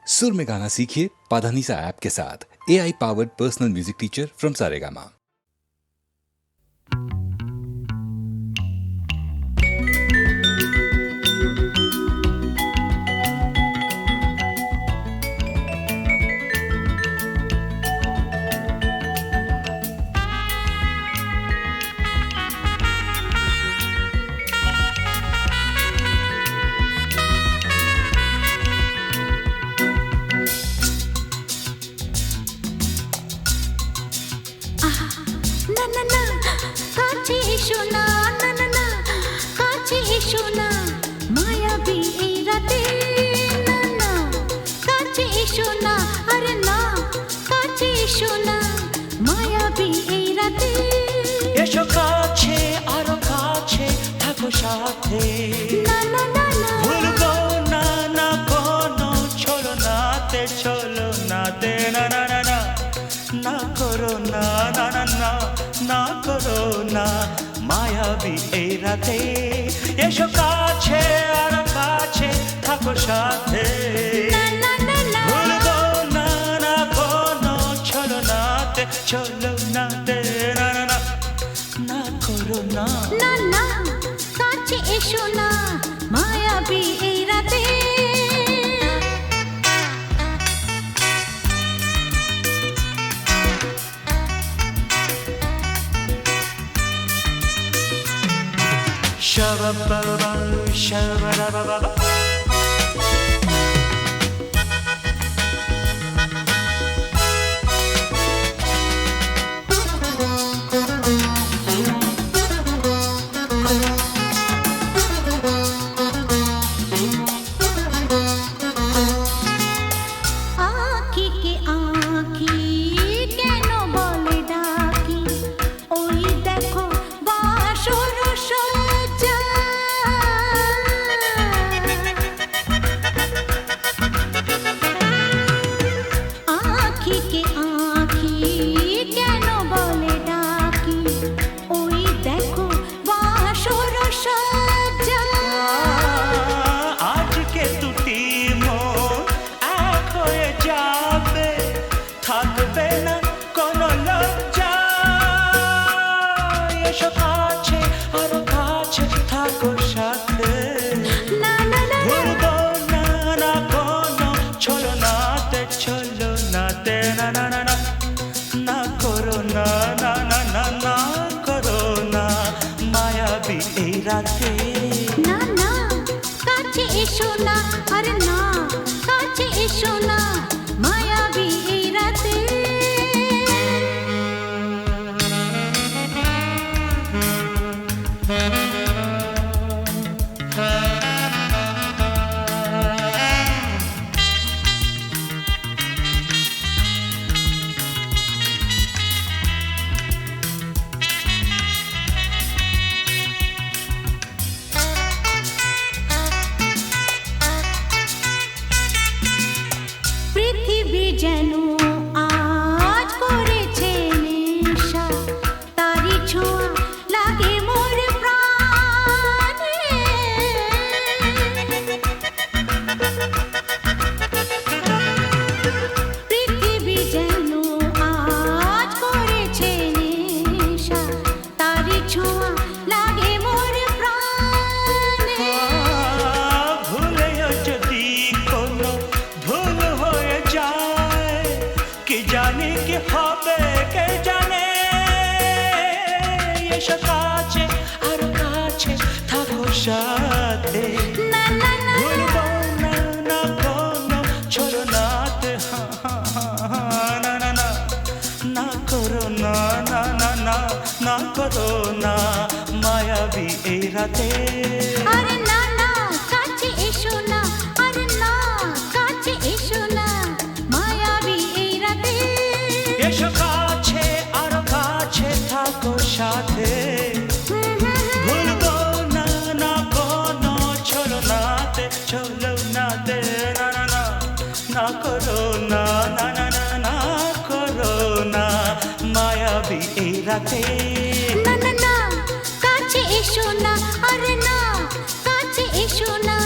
सुर में गाना सीखिए पाधानीसा ऐप के साथ। AI powered personal music teacher from Saregama. এসো কাছে আরো কাছে থাকো সাথে ভুলবো না না কোনো চলো নাতে না না না না না করো না না না না না করো না মায়াবী এই রাতে এসো কাছে আরো কাছে থাকো সাথে ভুলবো না না কোনো চলো নাতে না না না না করো না না না কাছে এসো না মায়াবী এই রাতে Shabba-ba-ba, shabba-da-ba-ba-ba. না না কাছে এসো না আরে না কাছে এসো না মায়াবী এই রাতে যেন আজ করেছে নেশা তারি ছোঁয়া লাগে মোর প্রাণে পৃথিবী যেন আজ করেছে নেশা তারি ছোঁয়া লাগে মোর প্রাণে ভুলেও যদি কোনো ভুল হয়ে যায় কি জানি কি হবে কে জানে এসো কাছে আরো কাছে থাকো সাথে ভুলবো না না কোনো চলো নাতে না না না না করো না না না না না করো না মায়াবী এই রাতে আরে না না কাছে এসো না আরে না কাছে এসো না মায়াবী এই রাতে এসো কাছে আরো কাছে থাকো সাথে ভুলবো না না কোনো চলো নাতে না না না না করো না না না না না করো না মায়াবী এই রাতে না না না কাছে এসো না আরে না কাছে এসো না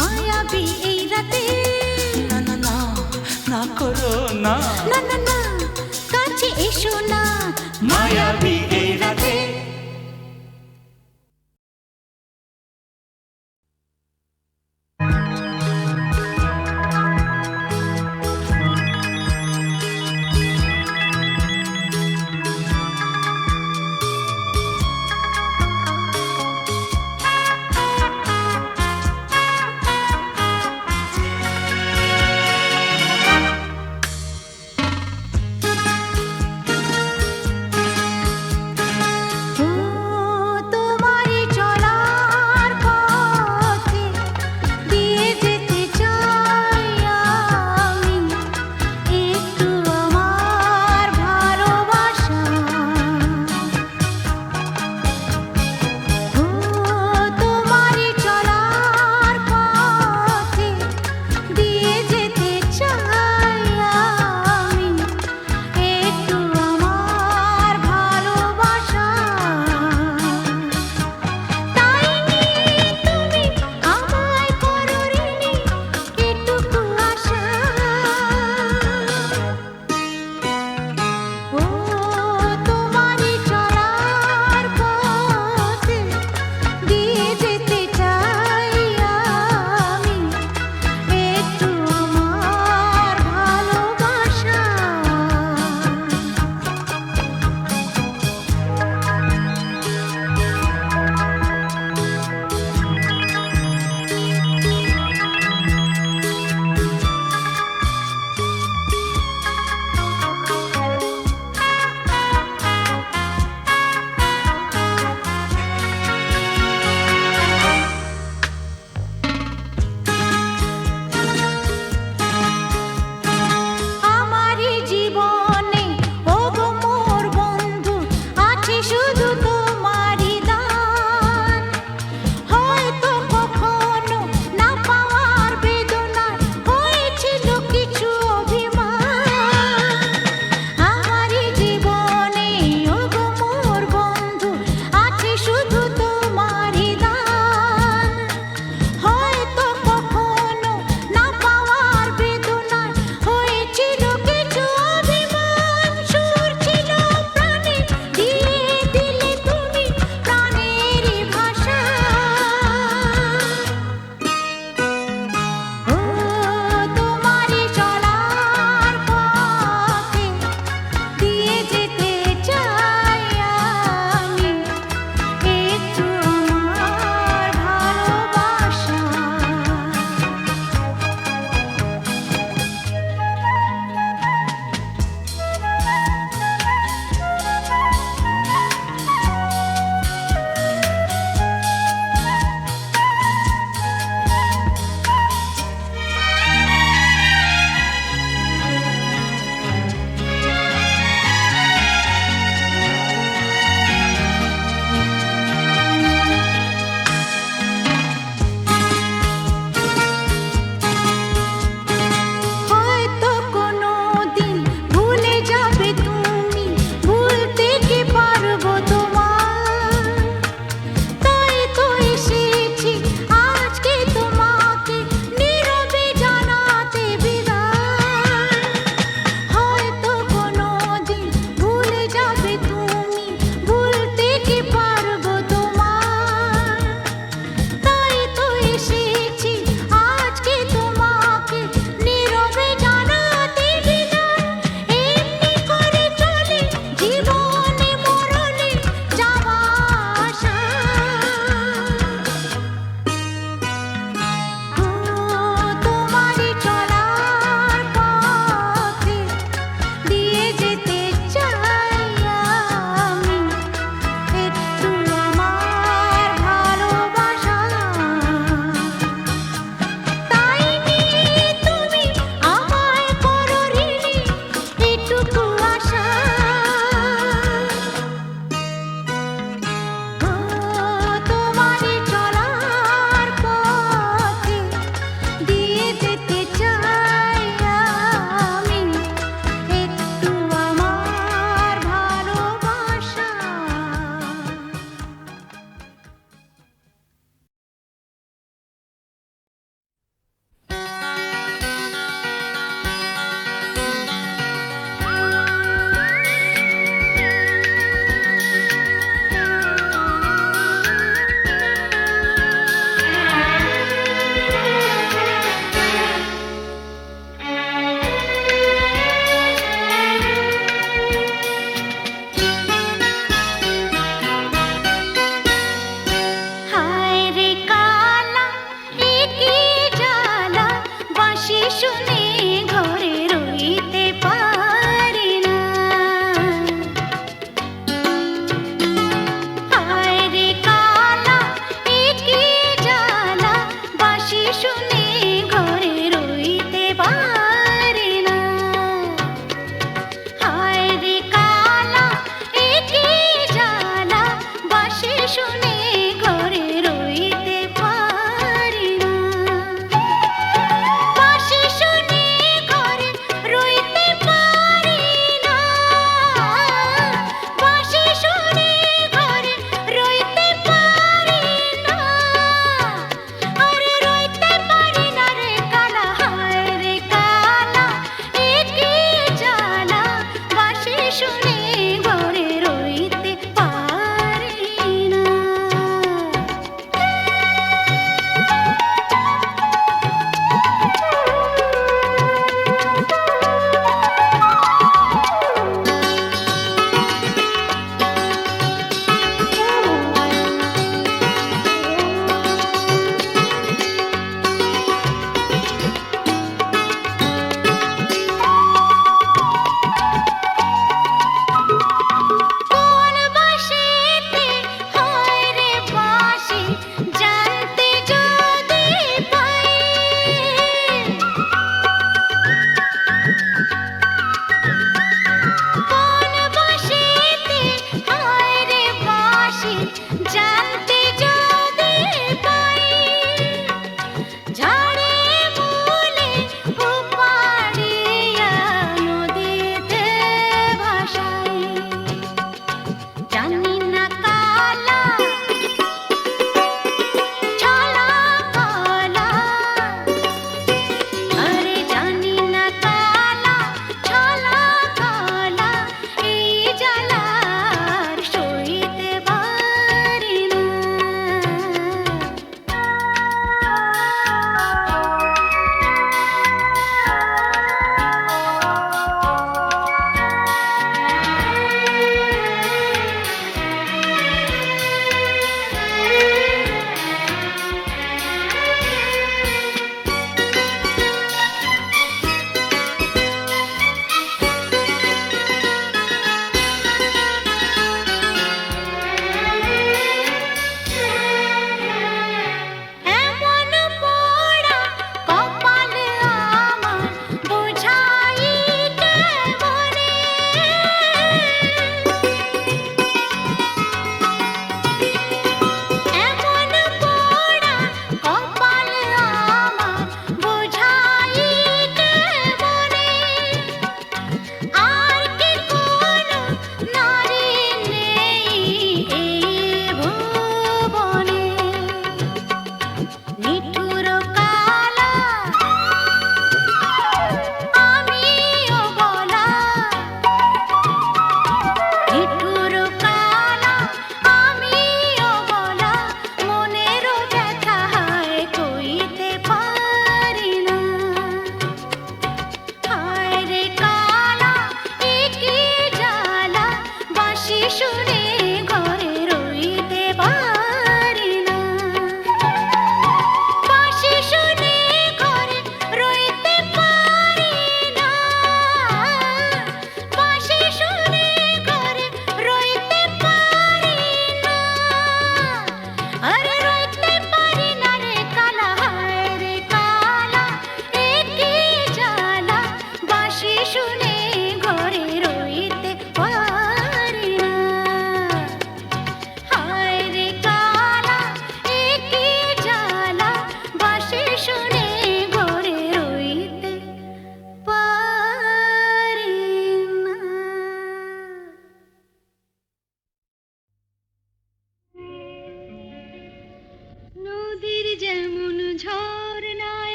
মায়াবী এই রাতে না না না করো না, না না না কাছে এসো না মায়াবী এই রাতে।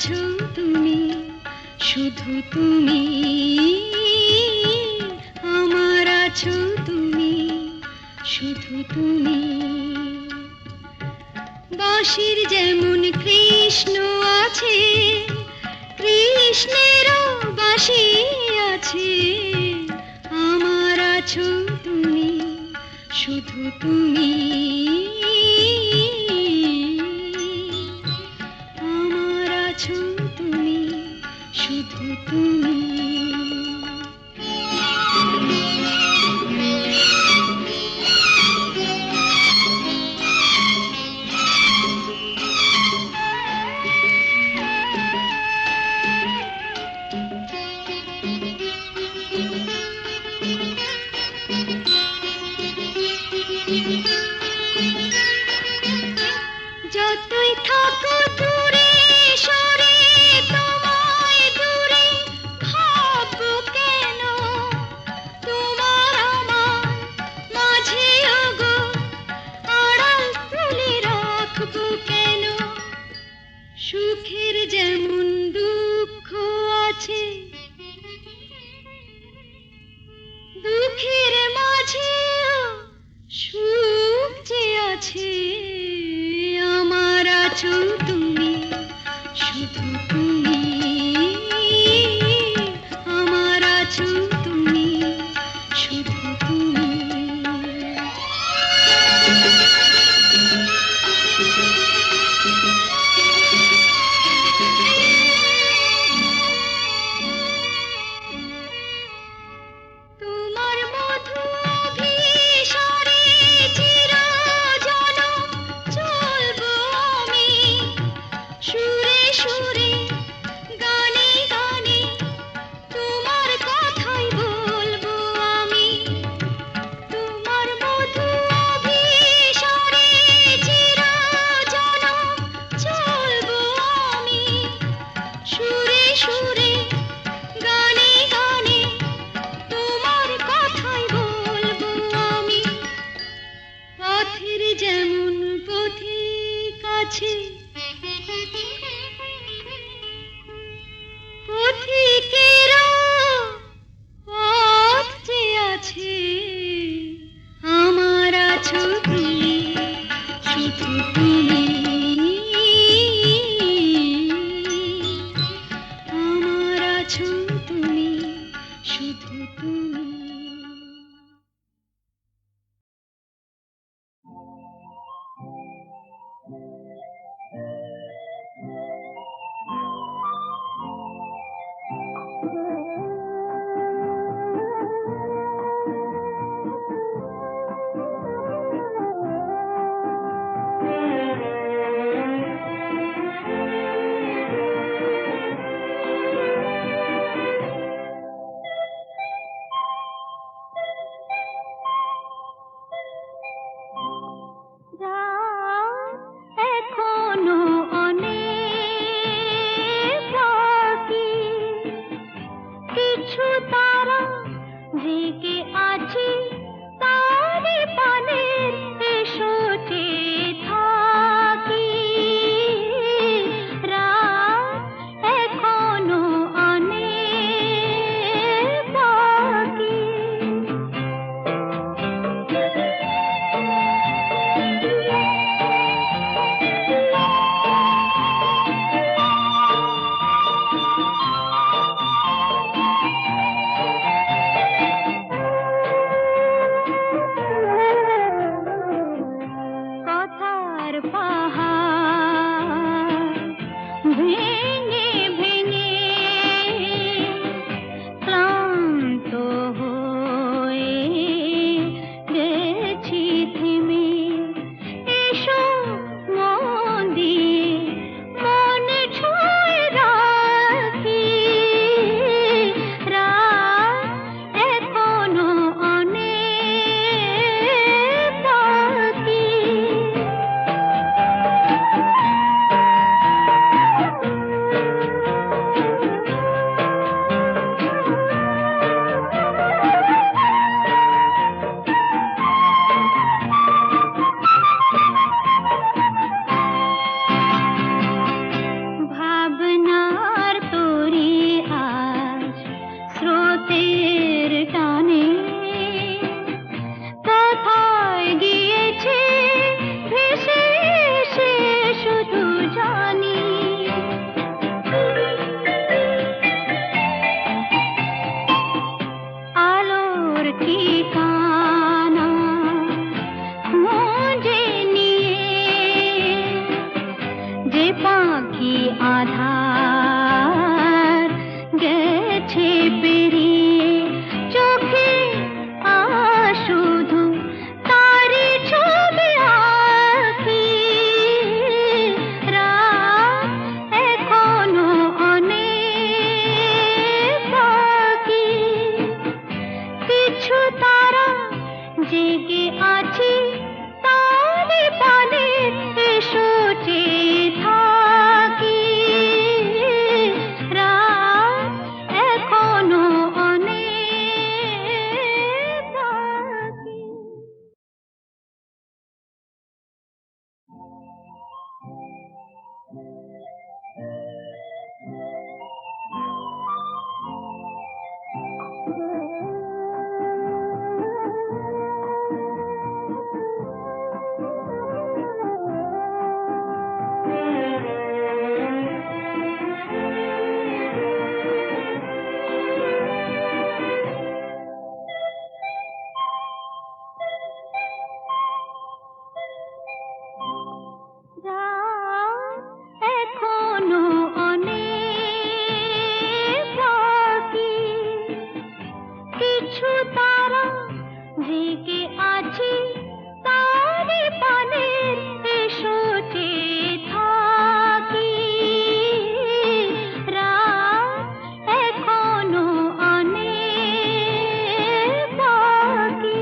আছো তুমি, শুধু তুমি আমার আছো তুমি, শুধু তুমি। বাঁশির যেমন কৃষ্ণ আছে, কৃষ্ণেরও বাঁশি আছে, আমার আছো তুমি, শুধু তুমি। আমার আছো তুমি, শুধু তুমি। যতই থাকো দূরে সরে, তোমায় দূরে ভাববো কেন, তোমার আমার মাঝে ওগো আড়াল তুলে রাখবো কেন। সুখের যেমন দুঃখ আছে, দুঃখের মাঝেও সুখ যে আছে, আমার আছো তুমি, শুধু তুমি। আমার আছো তুমি, শুধু তুমি। তোমার মধু অভিসারে চিরজনম চলবো আমি, সুরে সুরে গানে গানে তোমার কথাই বলবো আমি। তোমার মধু অভিসারে চিরজনম চলবো আমি, সুরে সুরে গানে গানে তোমার কথাই বলবো আমি। পথের যেমন পথিক আছে, পথিকেরও পথ যে আছে, আমার আছো তুমি, শুধু তুমি। আমার আছো তুমি, শুধু তুমি। আধার গেছে পেরিয়ে চোখে শুধু তারি ছবি আঁকি রাত এখনো অনেক বাকি কিছু তারা জেগে আছি তারে পানে এসো চেয়ে থাকি রাত এখনো অনেক বাকি রাত এখনো অনেক বাকি কিছু তারা জেগে আছে তারে পানে এসো চেয়ে থাকি রাত এখনো অনেক বাকি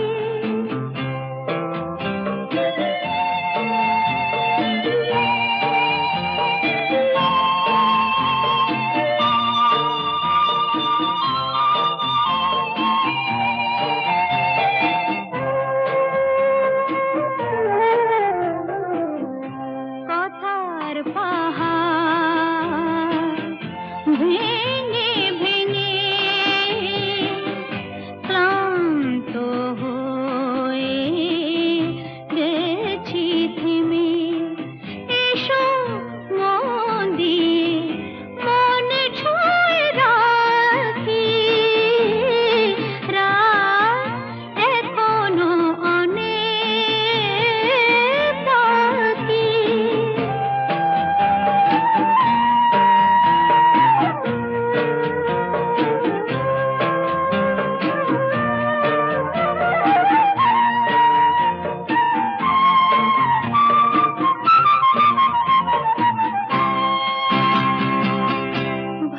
কথার পাহাড় ভেঙে ভেঙে ক্লান্ত হয়ে গেছি থেমে এসো মন দিয়ে মন ছুঁয়ে রাখি রাত এখনো অনেক বাকি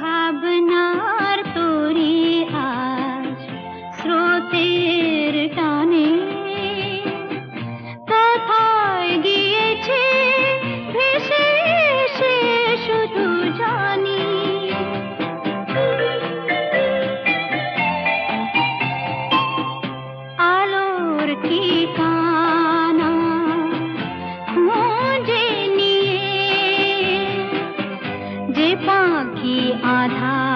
ভাবনার তরি আজ স্রোতের টানে কোথায় গিয়েছে ভেসে সে শুধু জানি আলোর ঠিকানা খুঁজে নিয়ে যে পাখি আধার